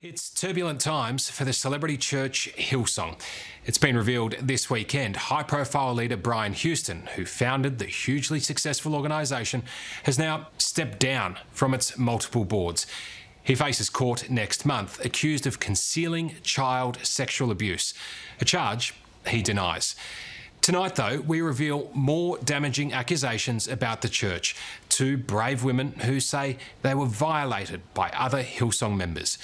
It's turbulent times for the celebrity church Hillsong. It's been revealed this weekend high-profile leader Brian Houston, who founded the hugely successful organisation, has now stepped down from its multiple boards. He faces court next month, accused of concealing child sexual abuse, a charge he denies. Tonight, though, we reveal more damaging accusations about the church. Two brave women who say they were violated by other Hillsong members.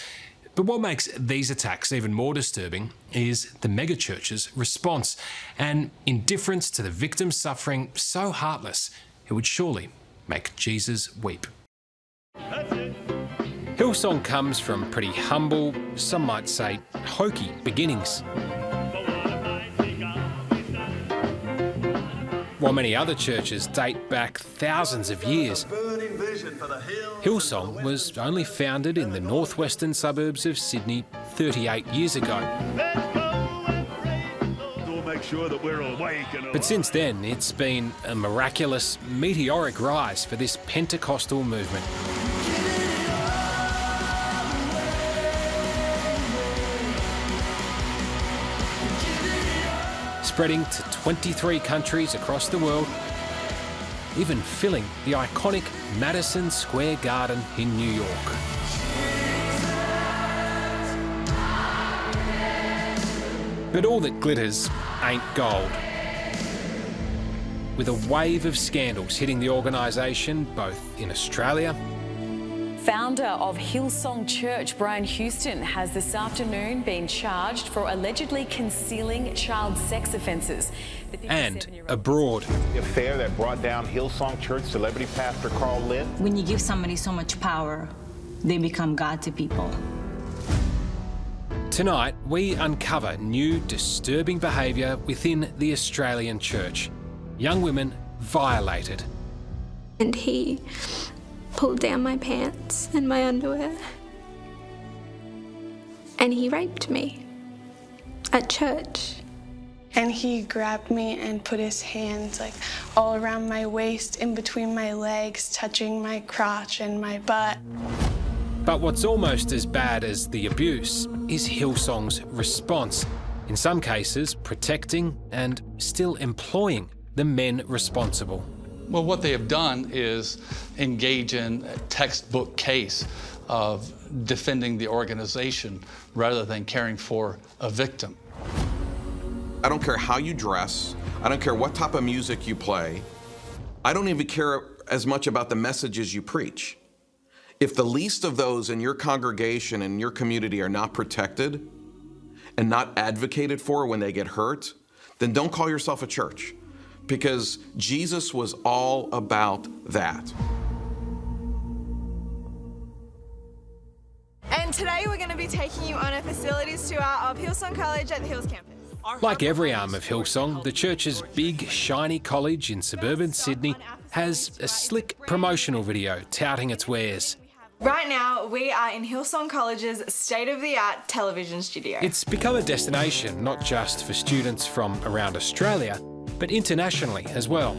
But what makes these attacks even more disturbing is the megachurch's response, an indifference to the victim's suffering so heartless it would surely make Jesus weep. Hillsong comes from pretty humble, some might say hokey beginnings. While many other churches date back thousands of years, Hillsong was only founded in the northwestern suburbs of Sydney 38 years ago. But since then, it's been a miraculous, meteoric rise for this Pentecostal movement. Spreading to 23 countries across the world, even filling the iconic Madison Square Garden in New York. But all that glitters ain't gold. With a wave of scandals hitting the organisation both in Australia. Founder of Hillsong Church, Brian Houston, has this afternoon been charged for allegedly concealing child sex offences. And abroad. The affair that brought down Hillsong Church celebrity pastor Karl Lentz. When you give somebody so much power, they become God to people. Tonight, we uncover new disturbing behaviour within the Australian church. Young women violated. And he pulled down my pants and my underwear. And he raped me at church. And he grabbed me and put his hands like all around my waist, in between my legs, touching my crotch and my butt. But what's almost as bad as the abuse is Hillsong's response. In some cases, protecting and still employing the men responsible. Well, what they have done is engage in a textbook case of defending the organization rather than caring for a victim. I don't care how you dress. I don't care what type of music you play. I don't even care as much about the messages you preach. If the least of those in your congregation and your community are not protected and not advocated for when they get hurt, then don't call yourself a church. Because Jesus was all about that. And today we're going to be taking you on a facilities tour of Hillsong College at the Hills campus. Like every arm of Hillsong, the church's big, shiny college in suburban Sydney has a slick promotional video touting its wares. Right now, we are in Hillsong College's state-of-the-art television studio. It's become a destination not just for students from around Australia, but internationally as well.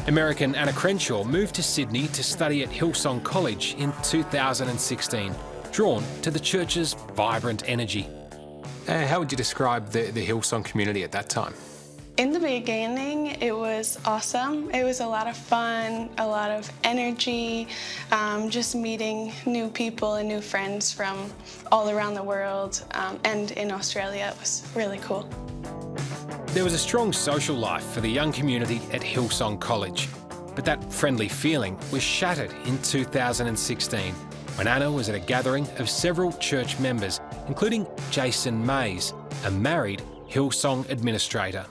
American Anna Crenshaw moved to Sydney to study at Hillsong College in 2016, drawn to the church's vibrant energy. How would you describe the Hillsong community at that time? In the beginning, it was awesome. It was a lot of fun, a lot of energy, just meeting new people and new friends from all around the world, and in Australia. It was really cool. There was a strong social life for the young community at Hillsong College, but that friendly feeling was shattered in 2016 when Anna was at a gathering of several church members, including Jason Mays, a married Hillsong administrator.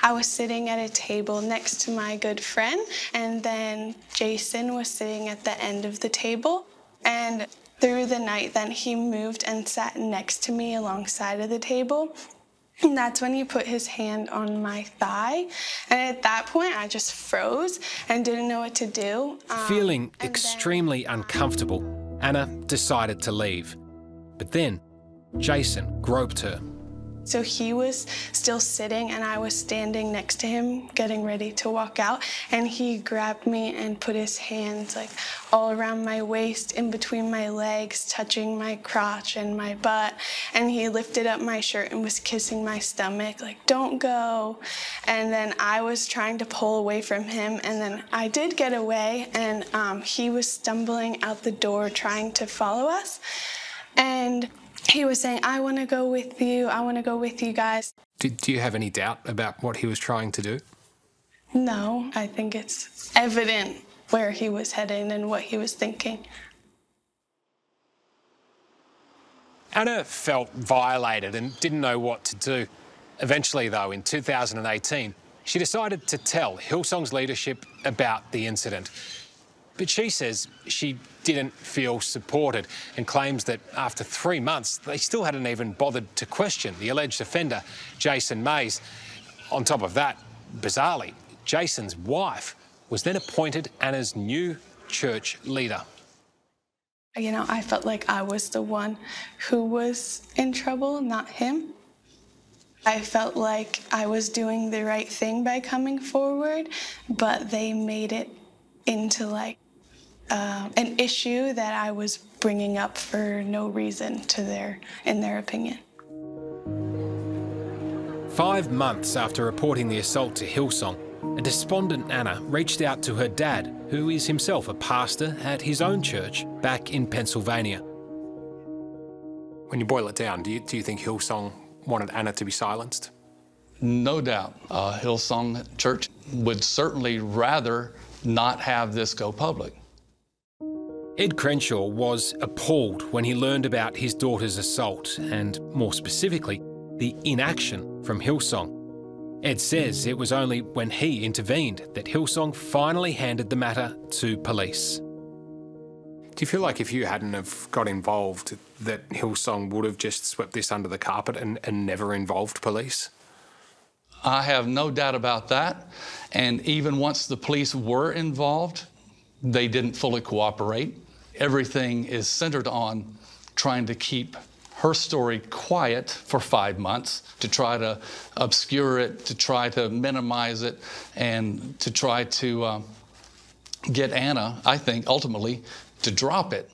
I was sitting at a table next to my good friend, and then Jason was sitting at the end of the table. And through the night, then he moved and sat next to me alongside of the table. And that's when he put his hand on my thigh. And at that point, I just froze and didn't know what to do. Feeling extremely uncomfortable, Anna decided to leave. But then, Jason groped her. So he was still sitting and I was standing next to him getting ready to walk out, and he grabbed me and put his hands like all around my waist, in between my legs, touching my crotch and my butt, and he lifted up my shirt and was kissing my stomach like, "Don't go." And then I was trying to pull away from him, and then I did get away, and he was stumbling out the door trying to follow us, and he was saying, "I want to go with you. I want to go with you guys." Do you have any doubt about what he was trying to do? No, I think it's evident where he was heading and what he was thinking. Anna felt violated and didn't know what to do. Eventually, though, in 2018, she decided to tell Hillsong's leadership about the incident. But she says she didn't feel supported and claims that after 3 months, they still hadn't even bothered to question the alleged offender, Jason Mays. On top of that, bizarrely, Jason's wife was then appointed Anna's new church leader. You know, I felt like I was the one who was in trouble, not him. I felt like I was doing the right thing by coming forward, but they made it into like an issue that I was bringing up for no reason in their opinion. 5 months after reporting the assault to Hillsong, a despondent Anna reached out to her dad, who is himself a pastor at his own church back in Pennsylvania. When you boil it down, do you think Hillsong wanted Anna to be silenced? No doubt. Hillsong Church would certainly rather not have this go public. Ed Crenshaw was appalled when he learned about his daughter's assault and, more specifically, the inaction from Hillsong. Ed says it was only when he intervened that Hillsong finally handed the matter to police. Do you feel like if you hadn't have got involved that Hillsong would have just swept this under the carpet and never involved police? I have no doubt about that. And even once the police were involved, they didn't fully cooperate. Everything is centered on trying to keep her story quiet for 5 months, to try to obscure it, to try to minimize it, and to try to get Anna, I think, ultimately, to drop it.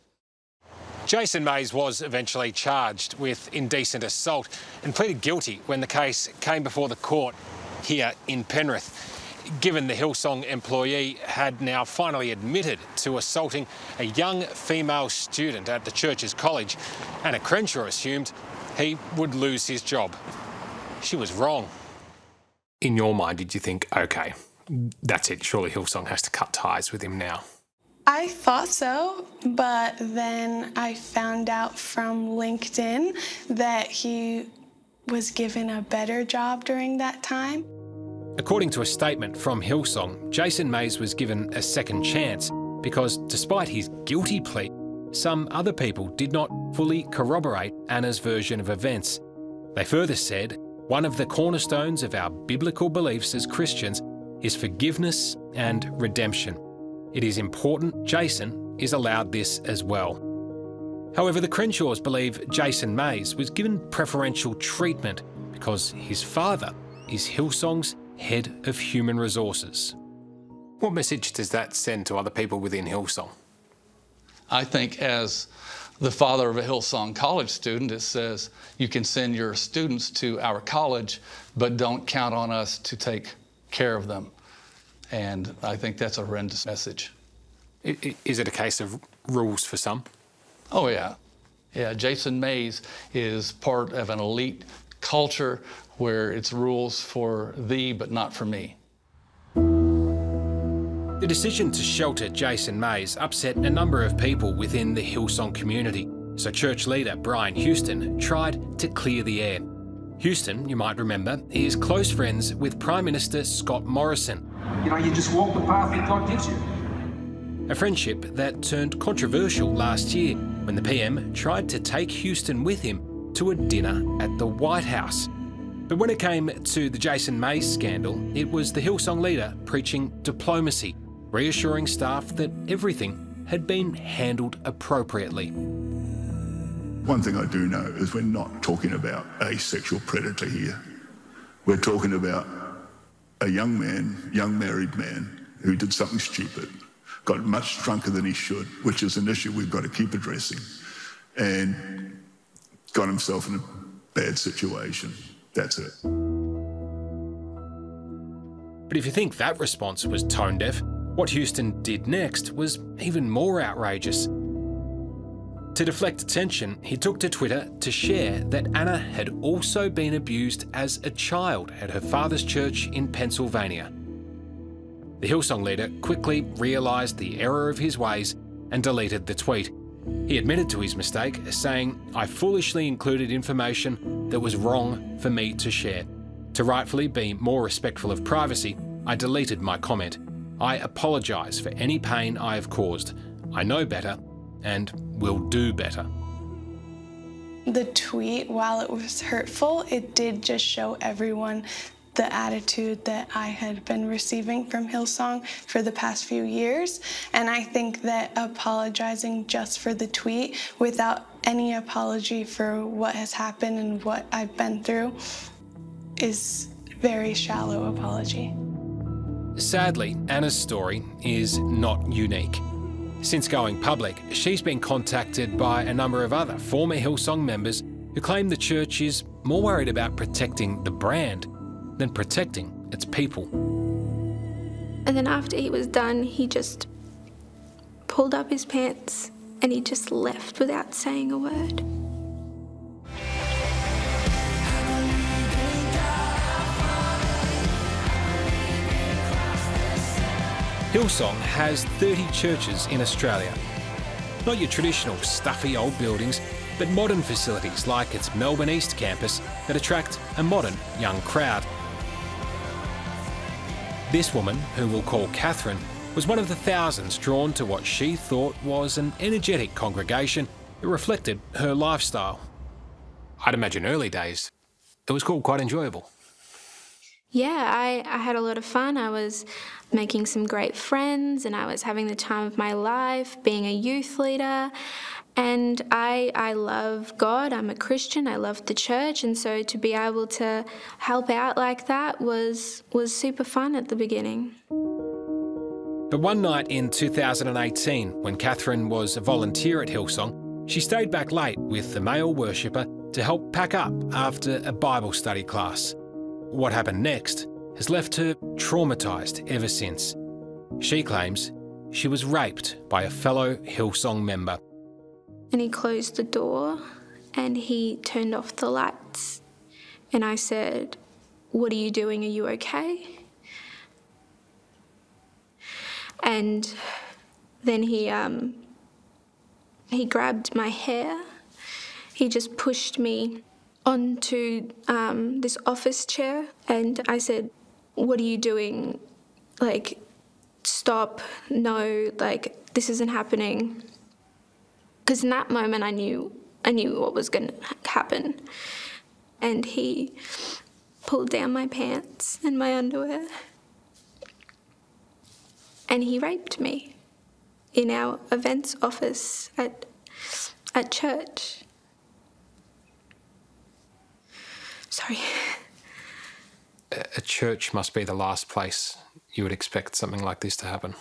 Jason Mays was eventually charged with indecent assault and pleaded guilty when the case came before the court here in Penrith. Given the Hillsong employee had now finally admitted to assaulting a young female student at the church's college, Anna Crenshaw assumed he would lose his job. She was wrong. In your mind, did you think, OK, that's it, surely Hillsong has to cut ties with him now? I thought so, but then I found out from LinkedIn that he was given a better job during that time. According to a statement from Hillsong, Jason Mays was given a second chance because, despite his guilty plea, some other people did not fully corroborate Anna's version of events. They further said, one of the cornerstones of our biblical beliefs as Christians is forgiveness and redemption. It is important Jason is allowed this as well. However, the Crenshaws believe Jason Mays was given preferential treatment because his father is Hillsong's head of human resources. What message does that send to other people within Hillsong? I think as the father of a Hillsong college student, it says you can send your students to our college, but don't count on us to take care of them. And I think that's a horrendous message. Is it a case of rules for some? Oh, yeah. Yeah, Jason Mays is part of an elite culture where it's rules for thee, but not for me. The decision to shelter Jason Mays upset a number of people within the Hillsong community, so church leader Brian Houston tried to clear the air. Houston, you might remember, is close friends with Prime Minister Scott Morrison. You know, you just walk the path that God gives you. A friendship that turned controversial last year when the PM tried to take Houston with him to a dinner at the White House. But when it came to the Jason Mays scandal, it was the Hillsong leader preaching diplomacy, reassuring staff that everything had been handled appropriately. One thing I do know is we're not talking about a sexual predator here. We're talking about a young man, young married man, who did something stupid, got much drunker than he should, which is an issue we've got to keep addressing, and got himself in a bad situation. That's it. But if you think that response was tone deaf, what Houston did next was even more outrageous. To deflect attention, he took to Twitter to share that Anna had also been abused as a child at her father's church in Pennsylvania. The Hillsong leader quickly realised the error of his ways and deleted the tweet. He admitted to his mistake, saying, "I foolishly included information that was wrong for me to share. To rightfully be more respectful of privacy, I deleted my comment. I apologise for any pain I have caused. I know better and will do better." The tweet, while it was hurtful, it did just show everyone the attitude that I had been receiving from Hillsong for the past few years. And I think that apologizing just for the tweet without any apology for what has happened and what I've been through is very shallow apology. Sadly, Anna's story is not unique. Since going public, she's been contacted by a number of other former Hillsong members who claim the church is more worried about protecting the brand than protecting its people. And then after he was done, he just pulled up his pants and he just left without saying a word. Hillsong has 30 churches in Australia. Not your traditional stuffy old buildings, but modern facilities like its Melbourne East campus that attract a modern young crowd. This woman, who we'll call Catherine, was one of the thousands drawn to what she thought was an energetic congregation that reflected her lifestyle. I'd imagine early days, it was quite enjoyable. Yeah, I had a lot of fun. I was making some great friends and I was having the time of my life, being a youth leader. And I love God, I'm a Christian, I love the church, and so to be able to help out like that was super fun at the beginning. But one night in 2018, when Catherine was a volunteer at Hillsong, she stayed back late with the male worshipper to help pack up after a Bible study class. What happened next has left her traumatised ever since. She claims she was raped by a fellow Hillsong member. And he closed the door and he turned off the lights. And I said, "What are you doing? Are you okay?" And then he grabbed my hair. He just pushed me onto this office chair. And I said, "What are you doing? Like, stop. No, like, this isn't happening." Because in that moment, I knew what was going to happen. And he pulled down my pants and my underwear. And he raped me in our events office at church. Sorry. A church must be the last place you would expect something like this to happen.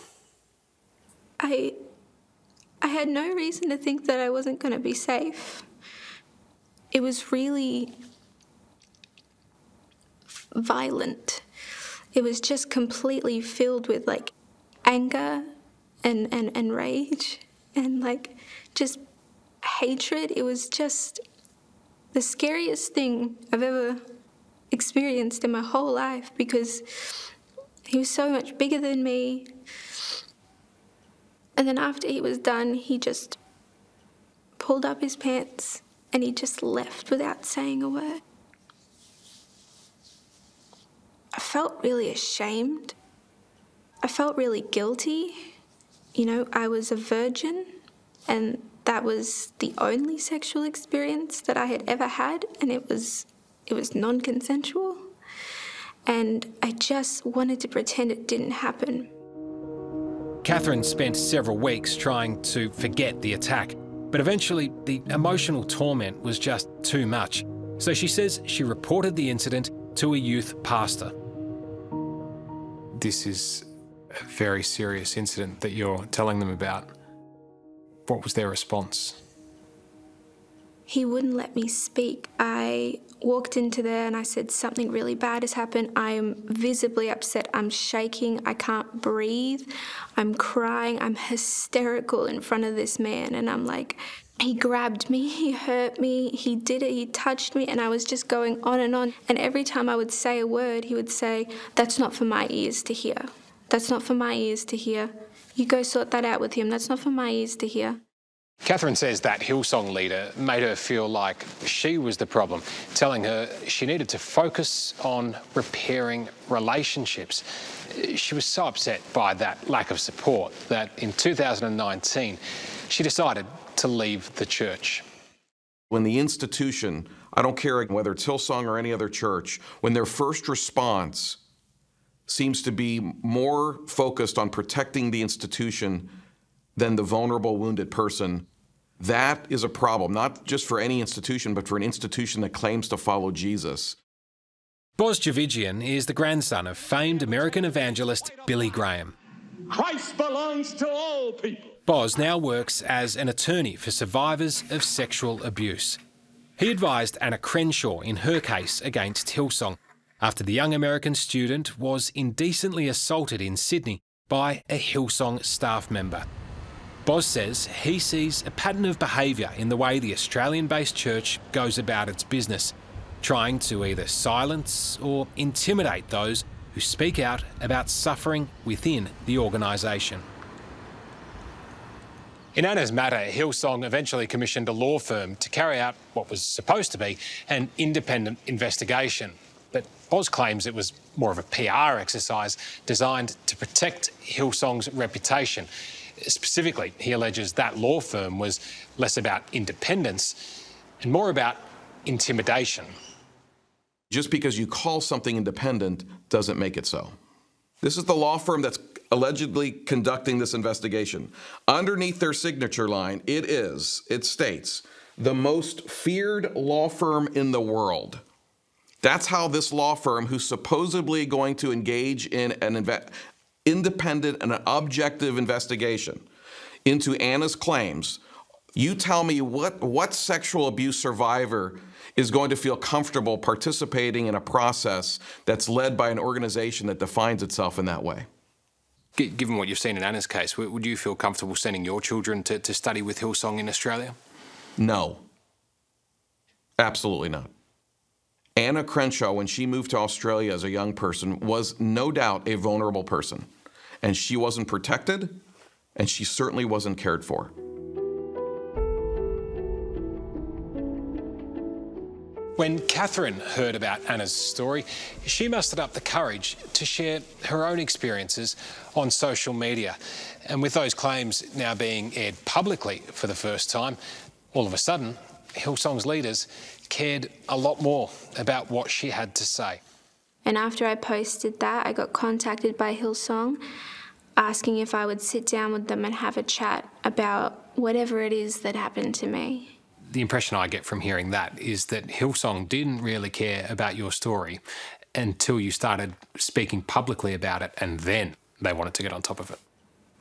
I had no reason to think that I wasn't going to be safe. It was really violent. It was just completely filled with like anger and rage and like just hatred. It was just the scariest thing I've ever experienced in my whole life because he was so much bigger than me. And then after he was done, he just pulled up his pants and he just left without saying a word. I felt really ashamed. I felt really guilty. You know, I was a virgin and that was the only sexual experience that I had ever had, and it was non-consensual. And I just wanted to pretend it didn't happen. Catherine spent several weeks trying to forget the attack, But eventually, the emotional torment was just too much. So she says she reported the incident to a youth pastor. This is a very serious incident that you're telling them about. What was their response? He wouldn't let me speak. I walked into there and I said, something really bad has happened. I am visibly upset. I'm shaking. I can't breathe. I'm crying. I'm hysterical in front of this man. And I'm like, he grabbed me, he hurt me, he did it, he touched me, and I was just going on and on. And every time I would say a word, he would say, that's not for my ears to hear. That's not for my ears to hear. You go sort that out with him. That's not for my ears to hear. Catherine says that Hillsong leader made her feel like she was the problem, telling her she needed to focus on repairing relationships. She was so upset by that lack of support that in 2019, she decided to leave the church. When the institution, I don't care whether it's Hillsong or any other church, when their first response seems to be more focused on protecting the institution than the vulnerable, wounded person, that is a problem, not just for any institution, but for an institution that claims to follow Jesus. Boz Javigian is the grandson of famed American evangelist Billy Graham. Christ belongs to all people. Boz now works as an attorney for survivors of sexual abuse. He advised Anna Crenshaw in her case against Hillsong after the young American student was indecently assaulted in Sydney by a Hillsong staff member. Boz says he sees a pattern of behaviour in the way the Australian-based church goes about its business, trying to either silence or intimidate those who speak out about suffering within the organisation. In Anna's matter, Hillsong eventually commissioned a law firm to carry out what was supposed to be an independent investigation. But Boz claims it was more of a PR exercise designed to protect Hillsong's reputation. Specifically, he alleges that law firm was less about independence and more about intimidation. Just because you call something independent doesn't make it so. This is the law firm that's allegedly conducting this investigation. Underneath their signature line, it states, the most feared law firm in the world. That's how this law firm, who's supposedly going to engage in an independent and an objective investigation into Anna's claims, you tell me what sexual abuse survivor is going to feel comfortable participating in a process that's led by an organization that defines itself in that way. Given what you've seen in Anna's case, would you feel comfortable sending your children to study with Hillsong in Australia? No. Absolutely not. Anna Crenshaw, when she moved to Australia as a young person, was no doubt a vulnerable person. And she wasn't protected, and she certainly wasn't cared for. When Catherine heard about Anna's story, she mustered up the courage to share her own experiences on social media. And with those claims now being aired publicly for the first time, all of a sudden, Hillsong's leaders cared a lot more about what she had to say. And after I posted that, I got contacted by Hillsong asking if I would sit down with them and have a chat about whatever it is that happened to me. The impression I get from hearing that is that Hillsong didn't really care about your story until you started speaking publicly about it, and then they wanted to get on top of it.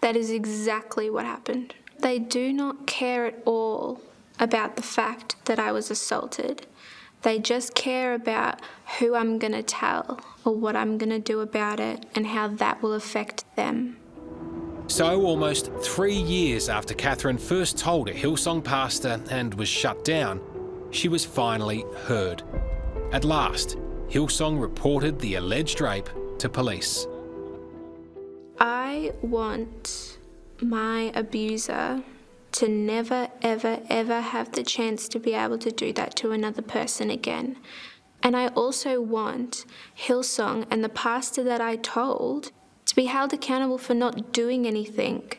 That is exactly what happened. They do not care at all about the fact that I was assaulted. They just care about who I'm going to tell or what I'm going to do about it and how that will affect them. So almost 3 years after Catherine first told a Hillsong pastor and was shut down, she was finally heard. At last, Hillsong reported the alleged rape to police. I want my abuser to never, ever, ever have the chance to be able to do that to another person again. And I also want Hillsong and the pastor that I told to be held accountable for not doing anything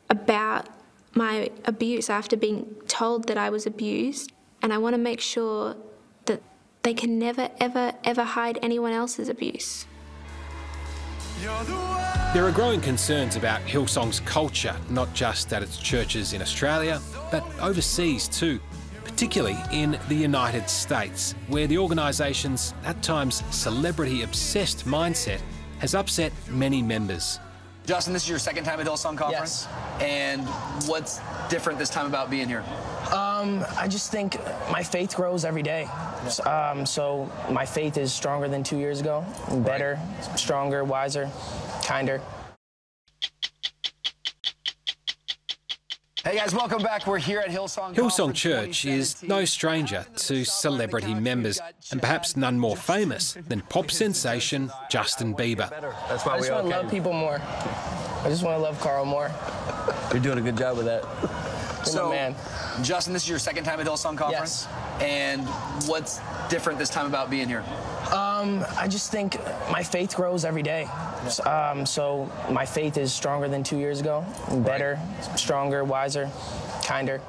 about my abuse after being told that I was abused. And I want to make sure that they can never, ever, ever hide anyone else's abuse. There are growing concerns about Hillsong's culture, not just at its churches in Australia, but overseas too, particularly in the United States, where the organisation's, at times, celebrity-obsessed mindset has upset many members. Justin, this is your second time at Hillsong Conference? Yes. And what's different this time about being here? I just think my faith grows every day. So my faith is stronger than 2 years ago, better, stronger, wiser, kinder. Hey guys, welcome back. We're here at Hillsong. Hillsong Church is no stranger to celebrity members, and perhaps none more famous than pop sensation Justin Bieber. That's why I just want to love people more. I just want to love Karl more. You're doing a good job with that. So, man. Justin, this is your second time at Hillsong Conference? Yes. And what's different this time about being here? I just think my faith grows every day. So my faith is stronger than 2 years ago, better, stronger, wiser, kinder.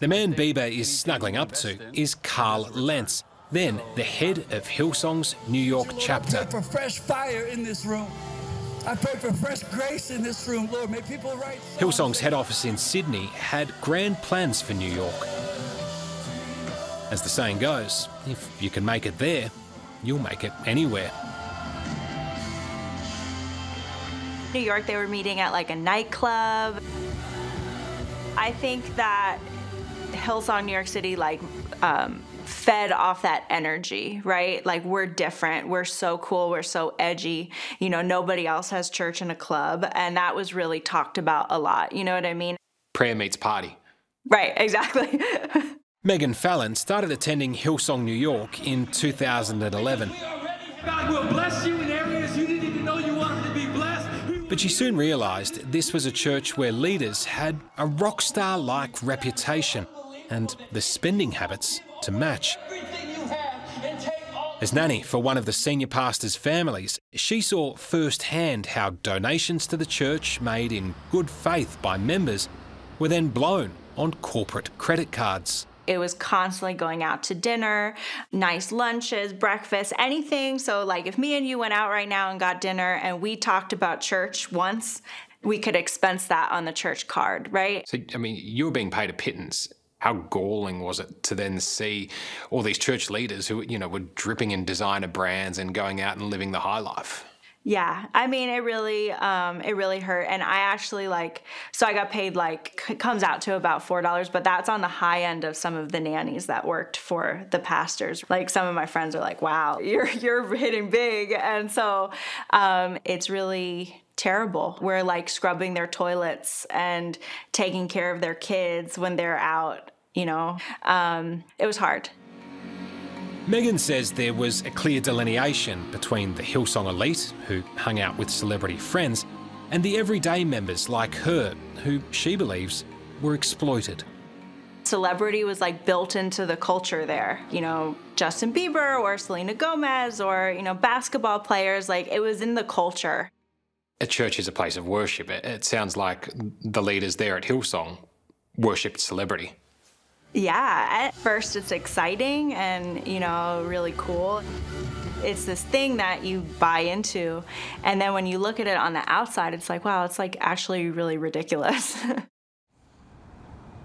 The man Bieber is snuggling up to is Karl Lentz, then the head of Hillsong's New York chapter. I pray for fresh fire in this room. I pray for fresh grace in this room, Lord. May people write. Hillsong's head office in Sydney had grand plans for New York. As the saying goes, if you can make it there, you'll make it anywhere. New York, they were meeting at like a nightclub. I think that Hillsong New York City fed off that energy, right? Like, we're different, we're so cool, we're so edgy, you know, nobody else has church in a club, and that was really talked about a lot, you know what I mean? Prayer meets party. Right, exactly. Megan Fallon started attending Hillsong New York in 2011. God will bless you in areas you didn't even know you wanted to be blessed. But she soon realised this was a church where leaders had a rock star-like reputation and the spending habits to match. As nanny for one of the senior pastor's families, she saw firsthand how donations to the church made in good faith by members were then blown on corporate credit cards. It was constantly going out to dinner, nice lunches, breakfast, anything. So like if me and you went out right now and got dinner and we talked about church once, we could expense that on the church card, right? So, I mean, you were being paid a pittance. How galling was it to then see all these church leaders who, you know, were dripping in designer brands and going out and living the high life? Yeah, I mean, it really hurt. And I actually so I got paid it comes out to about $4, but that's on the high end of some of the nannies that worked for the pastors. Like, some of my friends are like, wow, you're hitting big. And so it's really terrible. We're like scrubbing their toilets and taking care of their kids when they're out, you know. It was hard. Megan says there was a clear delineation between the Hillsong elite, who hung out with celebrity friends, and the everyday members like her, who she believes were exploited. Celebrity was like built into the culture there. You know, Justin Bieber or Selena Gomez or, you know, basketball players, like it was in the culture. A church is a place of worship. It sounds like the leaders there at Hillsong worshipped celebrity. Yeah, at first it's exciting and, you know, really cool. It's this thing that you buy into, and then when you look at it on the outside, it's like, wow, it's like actually really ridiculous.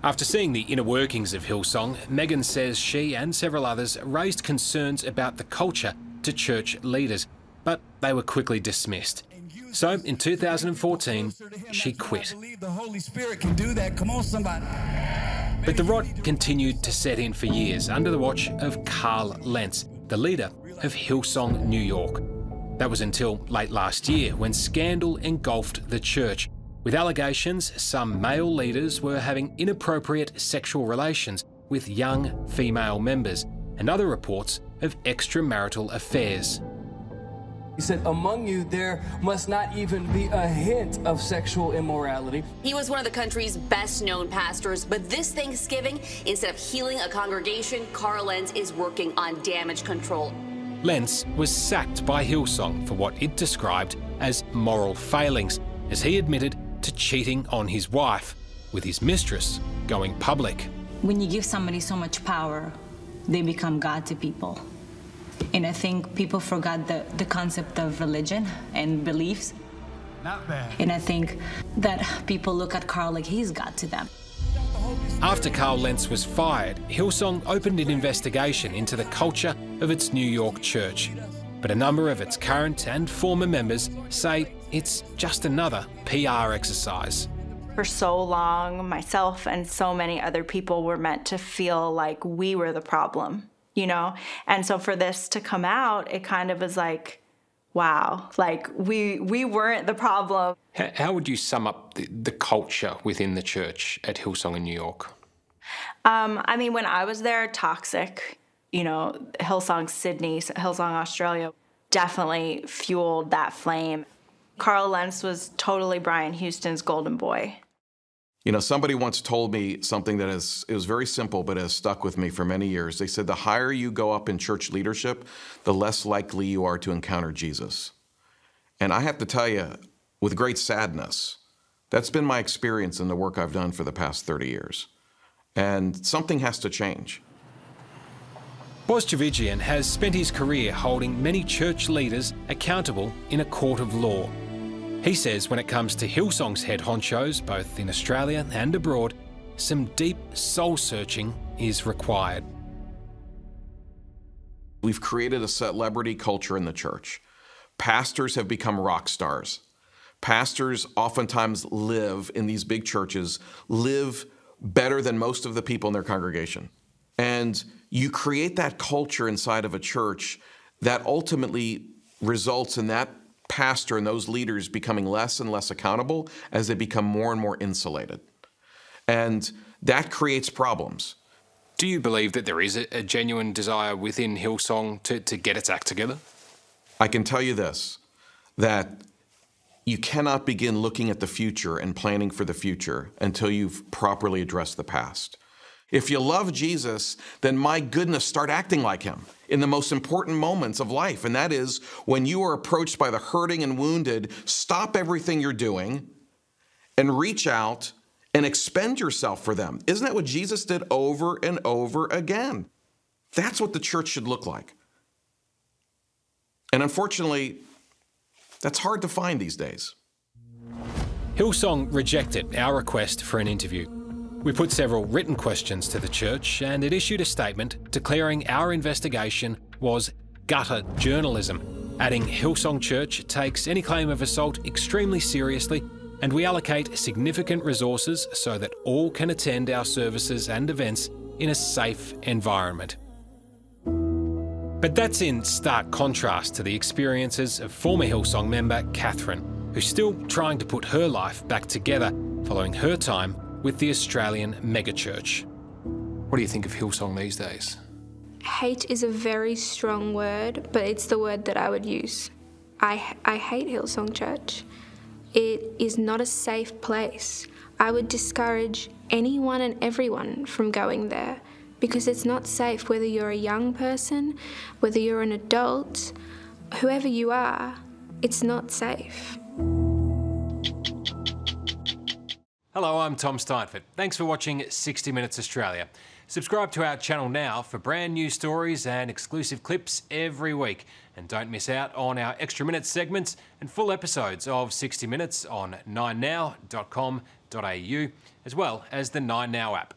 After seeing the inner workings of Hillsong, Megan says she and several others raised concerns about the culture to church leaders, but they were quickly dismissed. So in 2014, she quit. The Holy Spirit can do that. Come on, somebody. But the rot continued to set in for years under the watch of Karl Lentz, the leader of Hillsong New York. That was until late last year, when scandal engulfed the church, with allegations some male leaders were having inappropriate sexual relations with young female members, and other reports of extramarital affairs. He said, among you, there must not even be a hint of sexual immorality. He was one of the country's best-known pastors, but this Thanksgiving, instead of healing a congregation, Karl Lentz is working on damage control. Lentz was sacked by Hillsong for what it described as moral failings, as he admitted to cheating on his wife, with his mistress going public. When you give somebody so much power, they become God to people. And I think people forgot the concept of religion and beliefs. Not bad. And I think that people look at Karl like he's God to them. After Karl Lentz was fired, Hillsong opened an investigation into the culture of its New York church. But a number of its current and former members say it's just another PR exercise. For so long, myself and so many other people were meant to feel like we were the problem, you know? And so for this to come out, it kind of was like, wow, like we weren't the problem. How would you sum up the culture within the church at Hillsong in New York? I mean, when I was there, toxic. You know, Hillsong Sydney, Hillsong Australia definitely fueled that flame. Karl Lentz was totally Brian Houston's golden boy. You know, somebody once told me something that it was very simple, but has stuck with me for many years. They said, the higher you go up in church leadership, the less likely you are to encounter Jesus. And I have to tell you, with great sadness, that's been my experience in the work I've done for the past 30 years. And something has to change. Boz Javigian has spent his career holding many church leaders accountable in a court of law. He says when it comes to Hillsong's head honchos, both in Australia and abroad, some deep soul-searching is required. We've created a celebrity culture in the church. Pastors have become rock stars. Pastors oftentimes live in these big churches, live better than most of the people in their congregation. And you create that culture inside of a church that ultimately results in that pastor and those leaders becoming less and less accountable as they become more and more insulated. And that creates problems. Do you believe that there is a genuine desire within Hillsong to get its act together? I can tell you this, that you cannot begin looking at the future and planning for the future until you've properly addressed the past. If you love Jesus, then my goodness, start acting like him in the most important moments of life. And that is when you are approached by the hurting and wounded, stop everything you're doing and reach out and expend yourself for them. Isn't that what Jesus did over and over again? That's what the church should look like. And unfortunately, that's hard to find these days. Hillsong rejected our request for an interview. We put several written questions to the church and it issued a statement declaring our investigation was gutter journalism, adding Hillsong Church takes any claim of assault extremely seriously and we allocate significant resources so that all can attend our services and events in a safe environment. But that's in stark contrast to the experiences of former Hillsong member Catherine, who's still trying to put her life back together following her time with the Australian megachurch. What do you think of Hillsong these days? Hate is a very strong word, but it's the word that I would use. I hate Hillsong Church. It is not a safe place. I would discourage anyone and everyone from going there because it's not safe, whether you're a young person, whether you're an adult, whoever you are, it's not safe. Hello, I'm Tom Steinfort. Thanks for watching 60 Minutes Australia. Subscribe to our channel now for brand new stories and exclusive clips every week. And don't miss out on our extra minutes segments and full episodes of 60 Minutes on 9now.com.au, as well as the 9Now app.